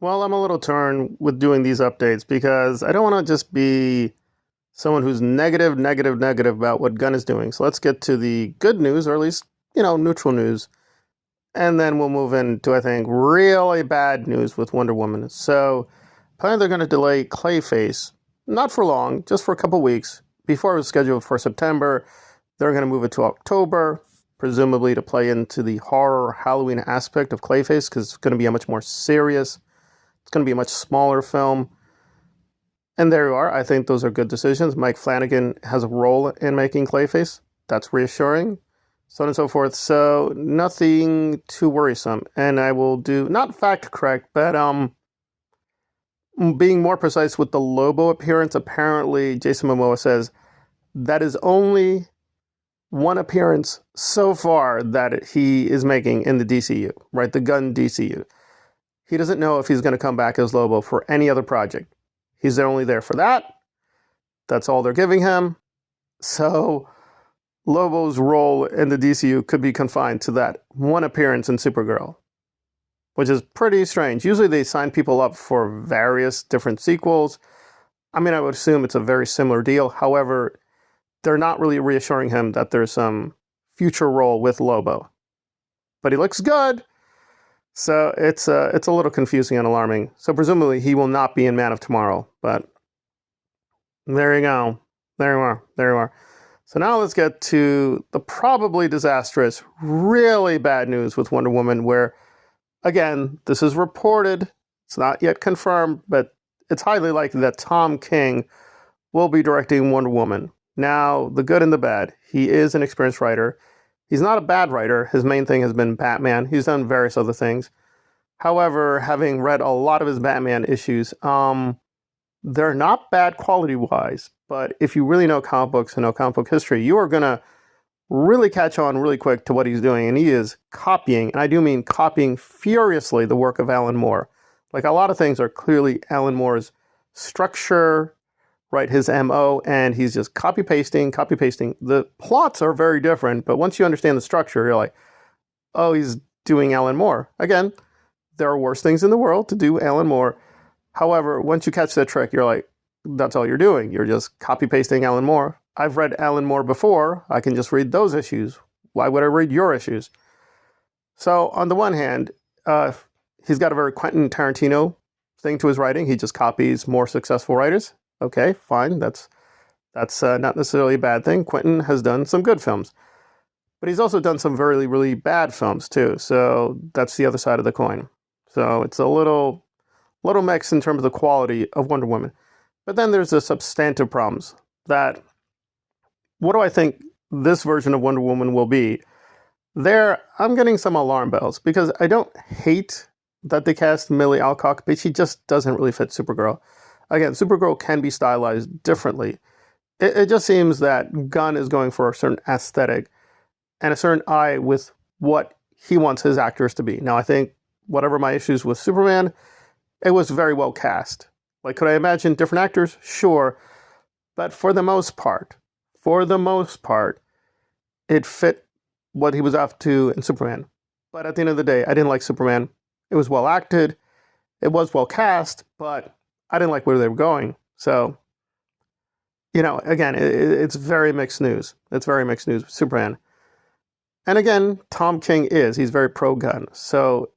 Well, I'm a little torn with doing these updates because I don't want to just be someone who's negative about what Gunn is doing. So let's get to the good news, or at least, neutral news. And then we'll move into, I think, really bad news with Wonder Woman. So apparently they're going to delay Clayface, not for long, just for a couple weeks. Before it was scheduled for September, they're going to move it to October, presumably to play into the horror Halloween aspect of Clayface, because it's going to be a much more serious, it's going to be a much smaller film. And there you are. I think those are good decisions. Mike Flanagan has a role in making Clayface. That's reassuring. So on and so forth. So nothing too worrisome. And I will do, not fact correct, but being more precise with the Lobo appearance, apparently Jason Momoa says that is only one appearance so far that he is making in the DCU, right? The Gunn DCU. He doesn't know if he's going to come back as Lobo for any other project. He's only there for that. That's all they're giving him. So Lobo's role in the DCU could be confined to that one appearance in Supergirl, which is pretty strange. Usually they sign people up for various different sequels. I mean, I would assume it's a very similar deal. However, they're not really reassuring him that there's some future role with Lobo. But he looks good. So it's a little confusing and alarming. So presumably he will not be in Man of Tomorrow. But there you go. There you are. There you are. So now let's get to the probably disastrous, really bad news with Wonder Woman, where, again, this is reported. It's not yet confirmed, but it's highly likely that Tom King will be directing Wonder Woman. Now, the good and the bad. He is an experienced writer. He's not a bad writer. His main thing has been Batman. He's done various other things. However, having read a lot of his Batman issues, they're not bad quality-wise, but if you really know comic books and know comic book history, you are going to really catch on really quick to what he's doing. And he is copying, and I do mean copying furiously, the work of Alan Moore. Like, a lot of things are clearly Alan Moore's structure, right, his MO, and he's just copy-pasting. The plots are very different, but once you understand the structure, you're like, oh, he's doing Alan Moore. Again, there are worse things in the world to do Alan Moore. However, once you catch that trick, you're like, that's all you're doing. You're just copy-pasting Alan Moore. I've read Alan Moore before. I can just read those issues. Why would I read your issues? So on the one hand, he's got a very Quentin Tarantino thing to his writing. He just copies more successful writers. Okay, fine. That's not necessarily a bad thing. Quentin has done some good films. But he's also done some very, really bad films too. So that's the other side of the coin. So it's a little mixed in terms of the quality of Wonder Woman. But then there's the substantive problems that, what do I think this version of Wonder Woman will be? There, I'm getting some alarm bells because I don't hate that they cast Millie Alcock, but she just doesn't really fit Supergirl. Again, Supergirl can be stylized differently. It just seems that Gunn is going for a certain aesthetic and a certain eye with what he wants his actors to be. Now, I think whatever my issues with Superman, it was very well cast. Like, could I imagine different actors? Sure. But for the most part, it fit what he was up to in Superman. But at the end of the day, I didn't like Superman. It was well acted. It was well cast, but I didn't like where they were going. So, again, it's very mixed news. It's very mixed news with Superman. And again, Tom King he's very pro-gun. So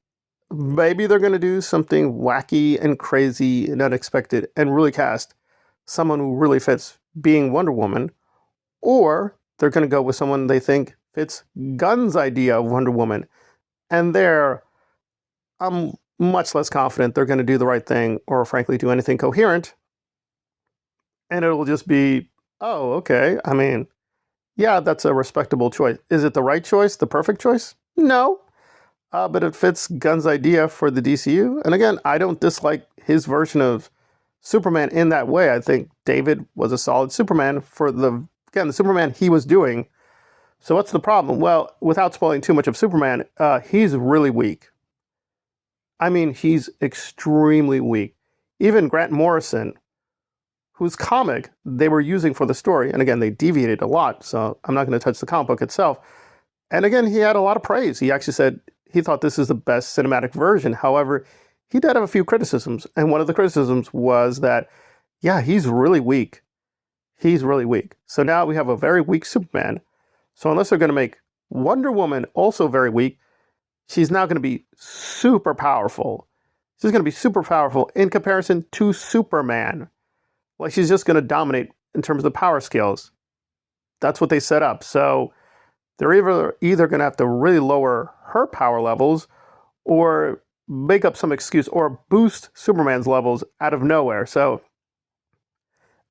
maybe they're going to do something wacky and crazy and unexpected and really cast someone who really fits being Wonder Woman. Or they're going to go with someone they think fits Gunn's idea of Wonder Woman. And I'm much less confident they're going to do the right thing or frankly do anything coherent. And it'll just be, oh, okay. I mean, yeah, that's a respectable choice. Is it the right choice? The perfect choice? No. But it fits Gunn's idea for the DCU. And again, I don't dislike his version of Superman in that way. I think David was a solid Superman for the Superman he was doing. So what's the problem? Well, without spoiling too much of Superman, he's really weak. I mean, he's extremely weak. Even Grant Morrison, whose comic they were using for the story, and again, they deviated a lot, so I'm not going to touch the comic book itself. And again, he had a lot of praise. He actually said he thought this is the best cinematic version. However, he did have a few criticisms. And one of the criticisms was that, yeah, he's really weak. He's really weak. So now we have a very weak Superman. So unless they're going to make Wonder Woman also very weak, she's now going to be super powerful. She's going to be super powerful in comparison to Superman. Like, she's just going to dominate in terms of the power scales. That's what they set up. So they're either going to have to really lower her power levels or make up some excuse or boost Superman's levels out of nowhere. So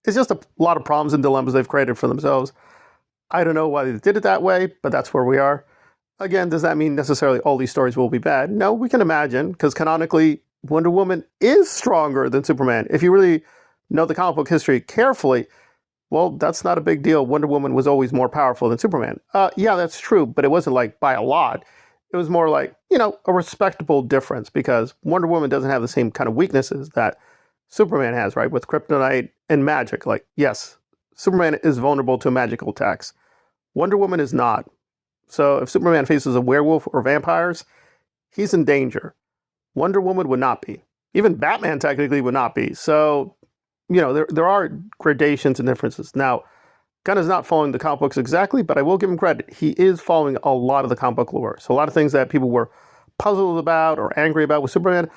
it's just a lot of problems and dilemmas they've created for themselves. I don't know why they did it that way, but that's where we are. Again, does that mean necessarily all these stories will be bad? No, we can imagine, because canonically, Wonder Woman is stronger than Superman. If you really know the comic book history carefully, well, that's not a big deal. Wonder Woman was always more powerful than Superman. Yeah, that's true, but it wasn't like by a lot. It was more like, a respectable difference, because Wonder Woman doesn't have the same kind of weaknesses that Superman has, right? With kryptonite and magic. Like, yes, Superman is vulnerable to magical attacks. Wonder Woman is not. So if Superman faces a werewolf or vampires, he's in danger. Wonder Woman would not be. Even Batman technically would not be. So, there are gradations and differences. Now, Gunn is not following the comic books exactly, but I will give him credit. He is following a lot of the comic book lore. So a lot of things that people were puzzled about or angry about with Superman,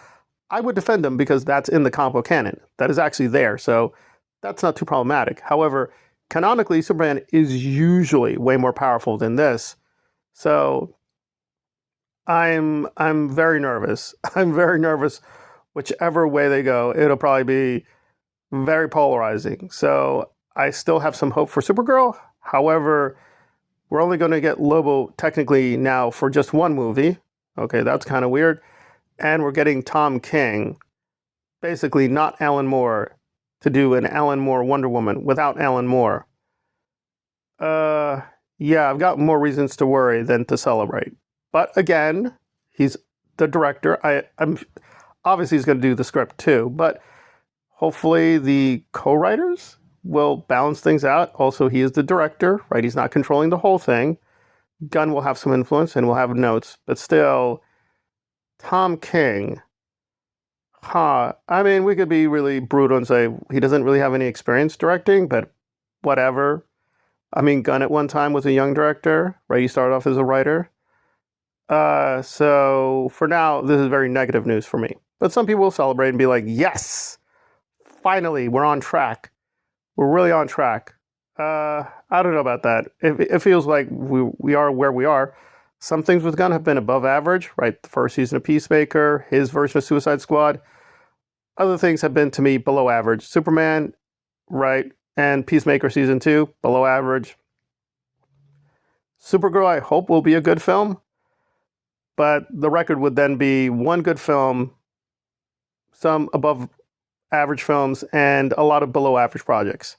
I would defend them because that's in the comic book canon. That is actually there. So that's not too problematic. However, canonically, Superman is usually way more powerful than this. So I'm very nervous. I'm very nervous whichever way they go. It'll probably be very polarizing. So I still have some hope for Supergirl. However, we're only going to get Lobo technically now for just one movie. Okay, that's kind of weird. And we're getting Tom King, basically not Alan Moore, to do an Alan Moore Wonder Woman without Alan Moore. Yeah, I've got more reasons to worry than to celebrate. But again, he's the director. I'm obviously he's going to do the script too, but hopefully the co-writers will balance things out. Also, he is the director, right? He's not controlling the whole thing. Gunn will have some influence and will have notes, but still, Tom King, I mean, we could be really brutal and say he doesn't really have any experience directing, but whatever. I mean, Gunn at one time was a young director, right? He started off as a writer. So for now, this is very negative news for me. But some people will celebrate and be like, yes, finally, we're on track. We're really on track. I don't know about that. It feels like we are where we are. Some things with Gunn have been above average, right? The first season of Peacemaker, his version of Suicide Squad. Other things have been, to me, below average. Superman, right? And Peacemaker season 2, below average. Supergirl, I hope, will be a good film. But the record would then be one good film, some above average films, and a lot of below average projects.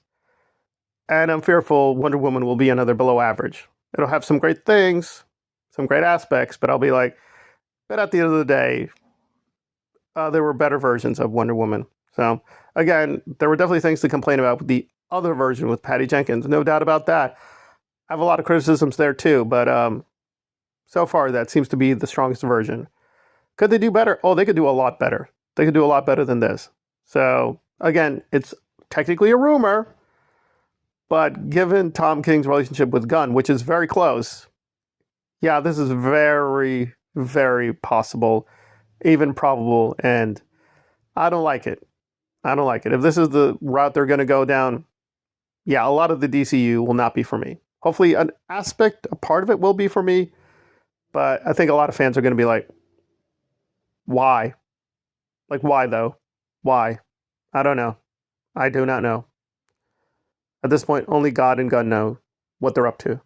And I'm fearful Wonder Woman will be another below average. It'll have some great things, some great aspects, but I'll be like, but at the end of the day, there were better versions of Wonder Woman. So again, there were definitely things to complain about with the other version with Patty Jenkins. No doubt about that. I have a lot of criticisms there too, but so far that seems to be the strongest version. Could they do better? Oh, they could do a lot better. They could do a lot better than this. So again, it's technically a rumor, but given Tom King's relationship with Gunn, which is very close, yeah, this is very, very possible, even probable, and I don't like it. I don't like it. If this is the route they're going to go down, yeah, a lot of the DCU will not be for me. Hopefully a part of it will be for me, but I think a lot of fans are going to be like, why? Like, why though? Why? I don't know. I do not know. At this point, only God and Gunn know what they're up to.